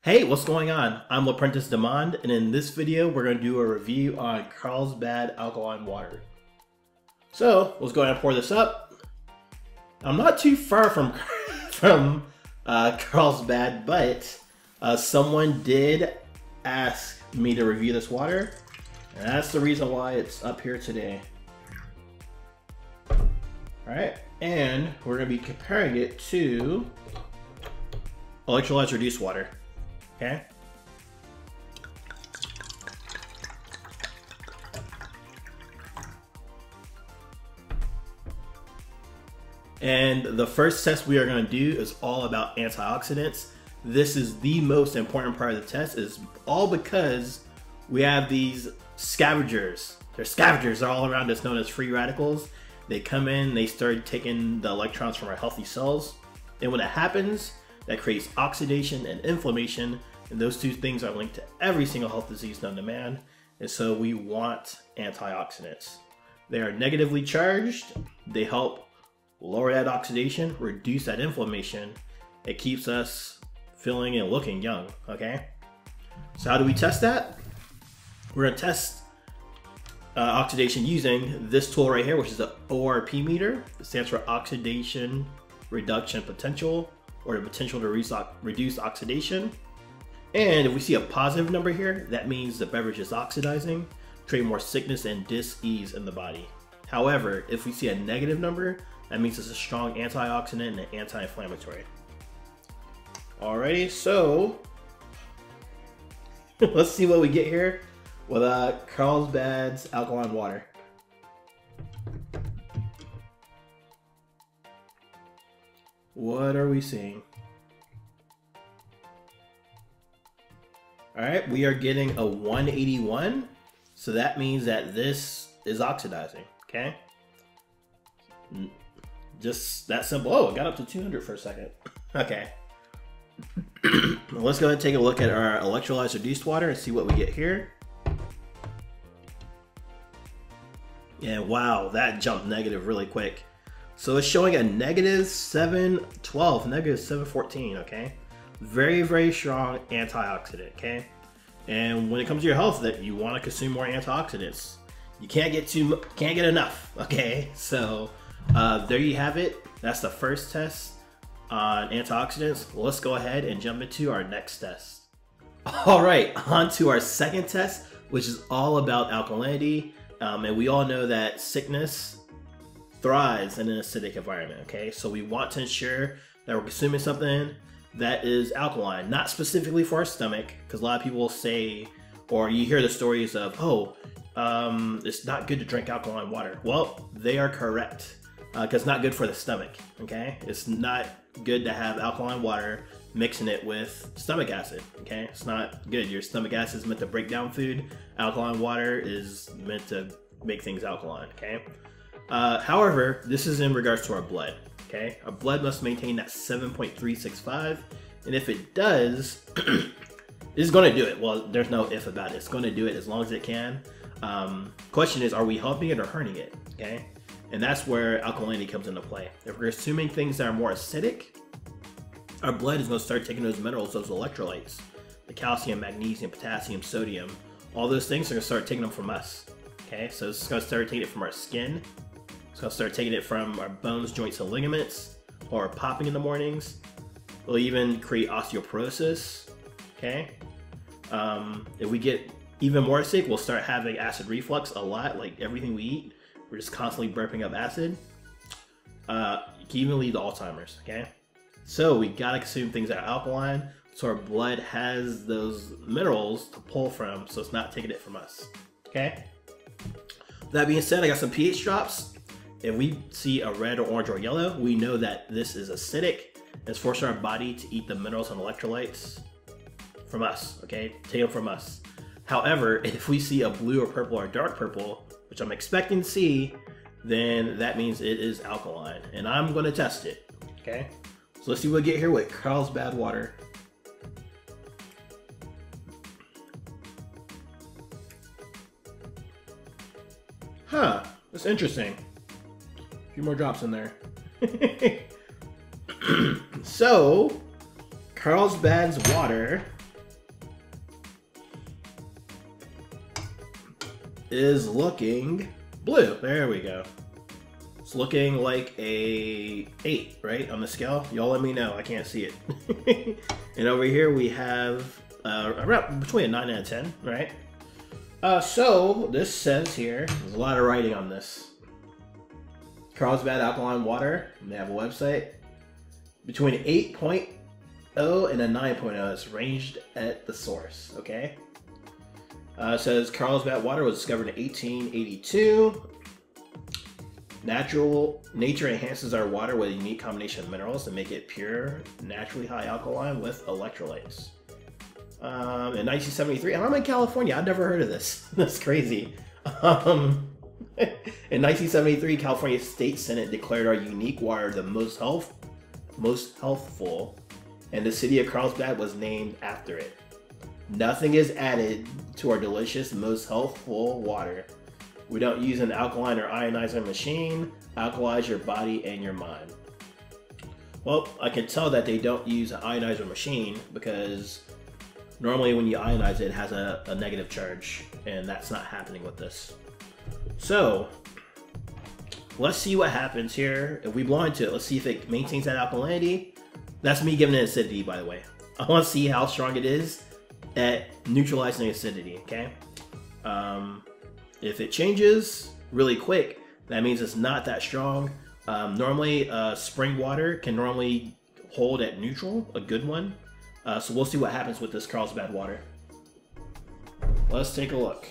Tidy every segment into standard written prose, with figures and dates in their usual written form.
Hey, what's going on? I'm L'Apprentice Demand, and in this video, we're going to do a review on Carlsbad Alkaline Water. So, let's go ahead and pour this up. I'm not too far from Carlsbad, but someone did ask me to review this water, and that's the reason why it's up here today. Alright, and we're going to be comparing it to electrolytes reduced water. Okay. And the first test we are going to do is all about antioxidants. This is the most important part of the test, is all because we have these scavengers. They're scavengers, they're all around us, known as free radicals. They come in, they start taking the electrons from our healthy cells. And when it happens, that creates oxidation and inflammation, and those two things are linked to every single health disease known to man, and so we want antioxidants. They are negatively charged, they help lower that oxidation, reduce that inflammation, it keeps us feeling and looking young, okay? So how do we test that? We're gonna test oxidation using this tool right here, which is the ORP meter. It stands for Oxidation Reduction Potential, or the potential to reduce oxidation. And if we see a positive number here, that means the beverage is oxidizing, creating more sickness and dis-ease in the body. However, if we see a negative number, that means it's a strong antioxidant and anti-inflammatory. Alrighty, so let's see what we get here with Carlsbad's alkaline water. What are we seeing? All right, we are getting a 181. So that means that this is oxidizing, okay? Just that simple. Oh, it got up to 200 for a second. Okay. Let's go ahead and take a look at our electrolytes reduced water and see what we get here. And wow, that jumped negative really quick. So it's showing a negative 712, negative 714, okay? Very, very strong antioxidant, okay? And when it comes to your health, that you want to consume more antioxidants. You can't get enough, okay? So there you have it. That's the first test on antioxidants. Let's go ahead and jump into our next test. All right, on to our second test, which is all about alkalinity. And we all know that sickness thrives in an acidic environment, okay? So we want to ensure that we're consuming something that is alkaline, not specifically for our stomach, because a lot of people say, or you hear the stories of, oh, it's not good to drink alkaline water. Well, they are correct, because it's not good for the stomach, okay? It's not good to have alkaline water mixing it with stomach acid, okay? It's not good. Your stomach acid is meant to break down food. Alkaline water is meant to make things alkaline, okay? However, this is in regards to our blood, okay? Our blood must maintain that 7.365, and if it does, it's going to do it. Well, there's no if about it. It's going to do it as long as it can. Question is, are we helping it or hurting it, okay? And that's where alkalinity comes into play. If we're assuming things that are more acidic, our blood is going to start taking those minerals, those electrolytes, the calcium, magnesium, potassium, sodium, all those things are going to start taking them from us, okay? So it's going to start taking it from our skin. It's going to start taking it from our bones, joints, and ligaments, or popping in the mornings. It'll even create osteoporosis, okay? If we get even more sick, we'll start having acid reflux a lot, like everything we eat. We're just constantly burping up acid. It can even lead to Alzheimer's, okay? So we gotta consume things that are alkaline, so our blood has those minerals to pull from, so it's not taking it from us, okay? That being said, I got some pH drops. If we see a red or orange or yellow, we know that this is acidic. It's forcing our body to eat the minerals and electrolytes from us, okay? Take them from us. However, if we see a blue or purple or dark purple, which I'm expecting to see, then that means it is alkaline. And I'm gonna test it, okay? So let's see what we get here with Carlsbad water. Huh, that's interesting. A few more drops in there. So, Carlsbad's water is looking blue. There we go. It's looking like a 8, right, on the scale. Y'all let me know. I can't see it. And over here we have around between a 9 and a 10, right? So this says here, there's a lot of writing on this. Carlsbad Alkaline Water, they have a website. Between 8.0 and a 9.0, it's ranged at the source, okay? It says Carlsbad water was discovered in 1882. Nature enhances our water with a unique combination of minerals to make it pure, naturally high alkaline with electrolytes. In 1973, and I'm in California, I've never heard of this. That's crazy. In 1973, California State Senate declared our unique water the most healthful, and the city of Carlsbad was named after it. Nothing is added to our delicious, most healthful water. We don't use an alkaline or ionizer machine. Alkalize your body and your mind. Well, I can tell that they don't use an ionizer machine because normally when you ionize it, it has a negative charge, and that's not happening with this. So, let's see what happens here. If we blow into it, let's see if it maintains that alkalinity. That's me giving it acidity, by the way. I want to see how strong it is at neutralizing acidity, okay? If it changes really quick, that means it's not that strong. Normally, spring water can normally hold at neutral, a good one. So we'll see what happens with this Carlsbad water. Let's take a look.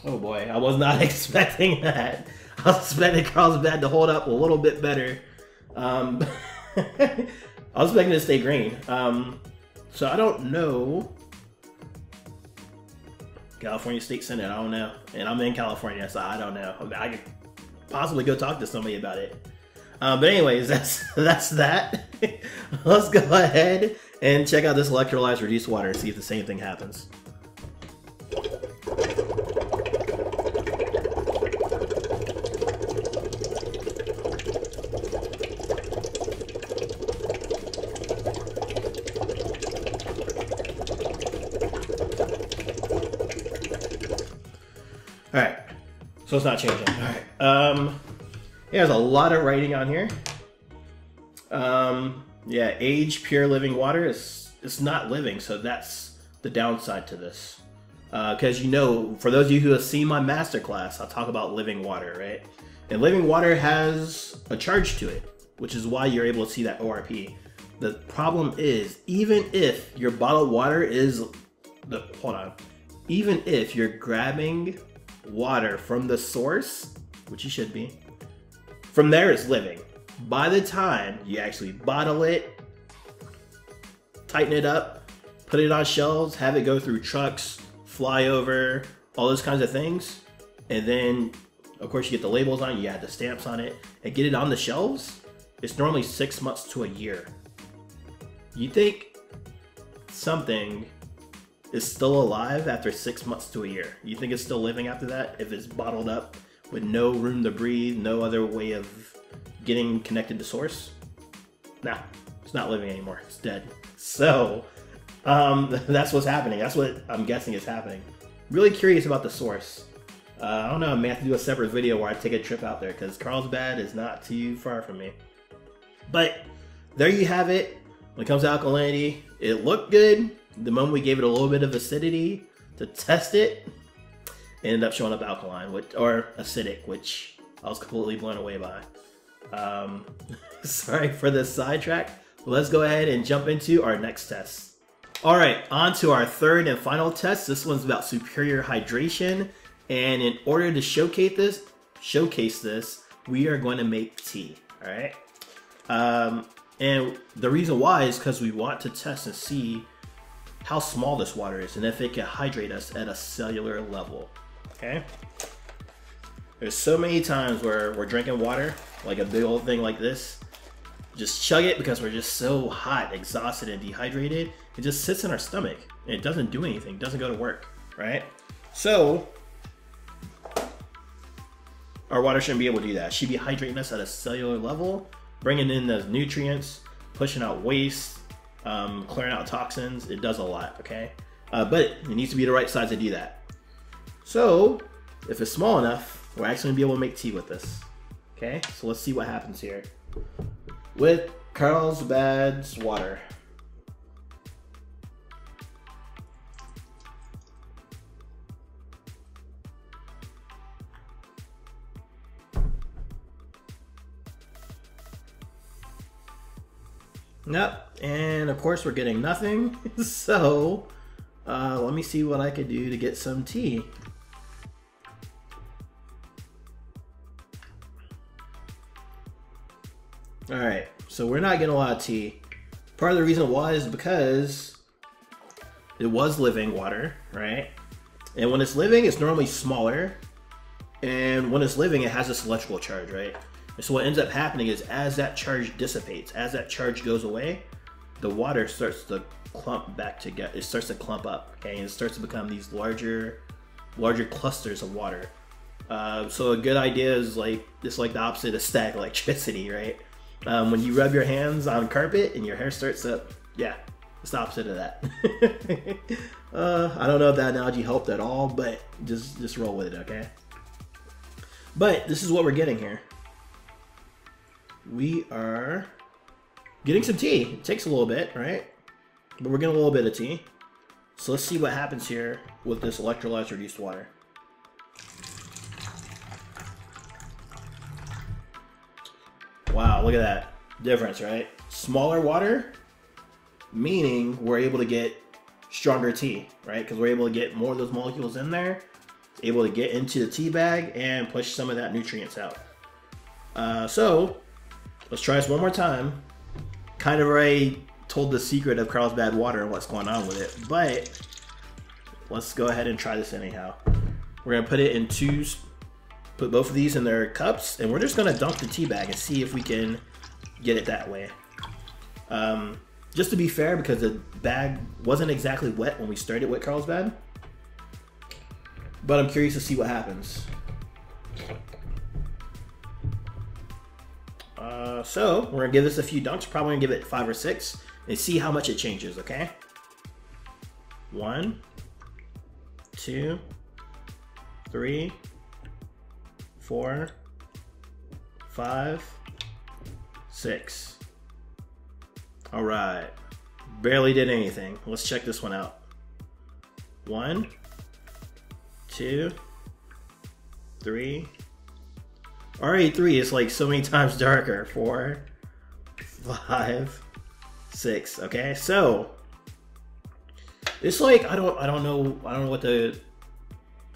Oh boy, I was not expecting that. I was expecting Carlsbad to hold up a little bit better. I was expecting it to stay green. So I don't know. California State Senate, I don't know. And I'm in California, so I don't know. I could possibly go talk to somebody about it. But anyways, that's that. Let's go ahead and check out this electrolyzed reduced water and see if the same thing happens. Alright, so it's not changing. Alright, there's a lot of writing on here. Yeah, age pure living water it's not living, so that's the downside to this. Because you know, for those of you who have seen my masterclass, I'll talk about living water, right? And living water has a charge to it, which is why you're able to see that ORP. The problem is, even if your bottled water is even if you're grabbing water from the source, which you should be, from there it's living. By the time you actually bottle it, tighten it up, put it on shelves, have it go through trucks, fly over, all those kinds of things, and then of course you get the labels on it, you add the stamps on it, and get it on the shelves, it's normally 6 months to a year. You think something is still alive after 6 months to a year? You think it's still living after that if it's bottled up with no room to breathe, no other way of getting connected to source? Nah, it's not living anymore. It's dead. So that's what's happening. That's what I'm guessing is happening. Really curious about the source. I don't know, I may have to do a separate video where I take a trip out there because Carlsbad is not too far from me. But there you have it. When it comes to alkalinity, it looked good. The moment we gave it a little bit of acidity to test it, it ended up showing up alkaline, or acidic, which I was completely blown away by. Sorry for the sidetrack. Let's go ahead and jump into our next test. All right, on to our third and final test. This one's about superior hydration. And in order to showcase this, we are going to make tea, all right? And the reason why is because we want to test and see how small this water is and if it can hydrate us at a cellular level, okay? There's so many times where we're drinking water, like a big old thing like this, just chug it because we're just so hot, exhausted, and dehydrated. It just sits in our stomach and it doesn't do anything, doesn't go to work, right? So, our water shouldn't be able to do that. It should be hydrating us at a cellular level, bringing in those nutrients, pushing out waste, clearing out toxins. It does a lot, okay? But it needs to be the right size to do that. So if it's small enough, we're actually gonna be able to make tea with this. Okay, so let's see what happens here with Carlsbad's water. Yep, and of course we're getting nothing. So let me see what I could do to get some tea. All right, so we're not getting a lot of tea. Part of the reason why is because it was living water, right? And when it's living, it's normally smaller. And when it's living, it has this electrical charge, right? And so what ends up happening is as that charge dissipates, as that charge goes away, the water starts to clump back together. It starts to clump up, okay? And it starts to become these larger clusters of water. So a good idea is like, it's like the opposite of static electricity, right? When you rub your hands on carpet and your hair starts to, yeah, it's the opposite of that. I don't know if that analogy helped at all, but just roll with it, okay? But this is what we're getting here. We are getting some tea. It takes a little bit, right? But we're getting a little bit of tea. So let's see what happens here with this electrolytes reduced water. Wow, look at that difference, right? Smaller water, meaning we're able to get stronger tea, right? Because we're able to get more of those molecules in there, able to get into the tea bag and push some of that nutrients out. So let's try this one more time. Kind of already told the secret of Carlsbad water and what's going on with it, but let's go ahead and try this anyhow. We're gonna put it in put both of these in their cups, and we're just gonna dunk the tea bag and see if we can get it that way. Just to be fair, because the bag wasn't exactly wet when we started with Carlsbad, but I'm curious to see what happens. So we're gonna give this a few dunks, probably gonna give it 5 or 6 and see how much it changes, okay? 1, 2, 3, 4, 5, 6. All right, barely did anything. Let's check this one out. 1, 2, 3. Already 3 is like so many times darker. 4, 5, 6. Okay, so it's like I don't know what to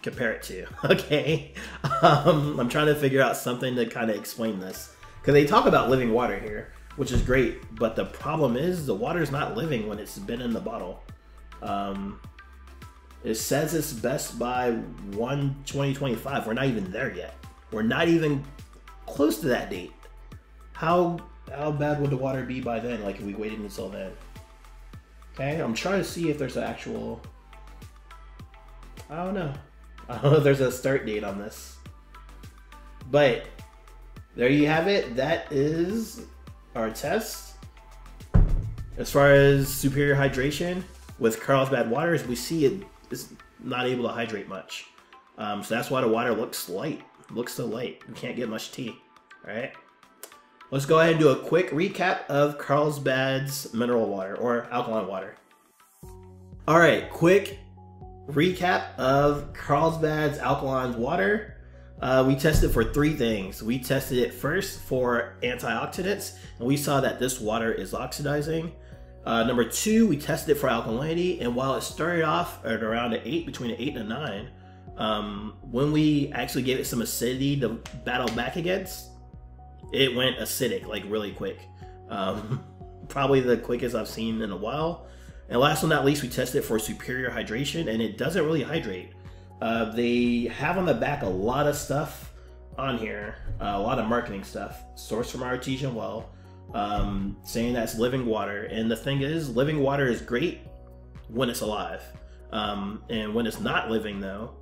compare it to. Okay, I'm trying to figure out something to kind of explain this, because they talk about living water here, which is great, but the problem is the water is not living when it's been in the bottle. It says it's best by 1/2025. We're not even there yet. We're not even close to that date. How bad would the water be by then, like if we waited until then? Okay, I'm trying to see if there's an actual, I don't know if there's a start date on this. But there you have it. That is our test. As far as superior hydration with Carlsbad water, as we see it is not able to hydrate much. So that's why the water looks light. Looks so light. You can't get much tea. All right. Let's go ahead and do a quick recap of Carlsbad's mineral water or alkaline water. All right, quick recap of Carlsbad's alkaline water. We tested for 3 things. We tested it first for antioxidants, and we saw that this water is oxidizing. Number 2, we tested it for alkalinity, and while it started off at around an 8, between an 8 and a 9, when we actually gave it some acidity to battle back against, it went acidic like really quick. Probably the quickest I've seen in a while. And last but not least, we tested it for superior hydration, and it doesn't really hydrate. They have on the back a lot of stuff on here, a lot of marketing stuff, sourced from artesian well, saying that's living water. And the thing is, living water is great when it's alive. And when it's not living though,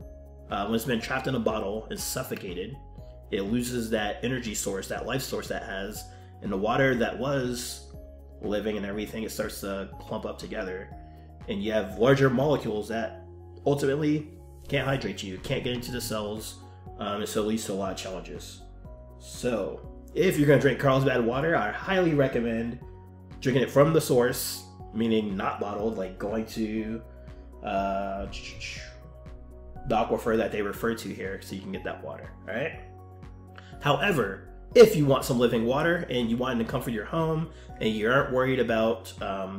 when it's been trapped in a bottle and suffocated, it loses that energy source, that life source that has, and the water that was living and everything, it starts to clump up together, and you have larger molecules that ultimately can't hydrate you, can't get into the cells, and so it leads to a lot of challenges. So if you're going to drink Carlsbad water, I highly recommend drinking it from the source, meaning not bottled, like going to the aquifer that they refer to here so you can get that water. All right. However, if you want some living water and you want it to comfort your home and you aren't worried about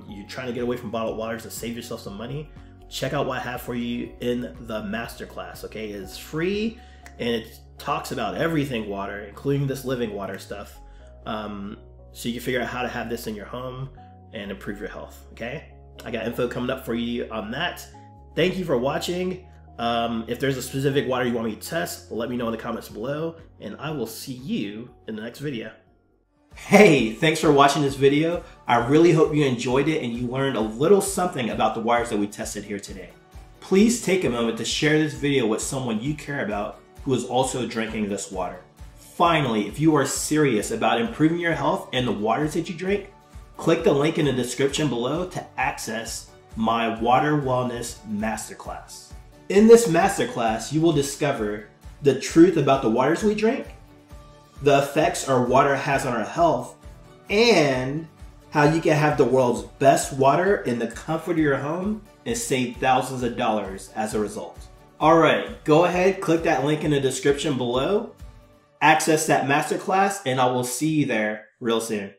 you're trying to get away from bottled waters to save yourself some money, check out what I have for you in the masterclass. Okay, it's free and it talks about everything water, including this living water stuff, so you can figure out how to have this in your home and improve your health. Okay, I got info coming up for you on that. Thank you for watching. If there's a specific water you want me to test, let me know in the comments below, and I will see you in the next video. Hey, thanks for watching this video. I really hope you enjoyed it and you learned a little something about the waters that we tested here today. Please take a moment to share this video with someone you care about who is also drinking this water. Finally, if you are serious about improving your health and the waters that you drink, click the link in the description below to access my Water Wellness Masterclass. In this masterclass, you will discover the truth about the waters we drink, the effects our water has on our health, and how you can have the world's best water in the comfort of your home and save thousands of dollars as a result. Alright, go ahead, click that link in the description below, access that masterclass, and I will see you there real soon.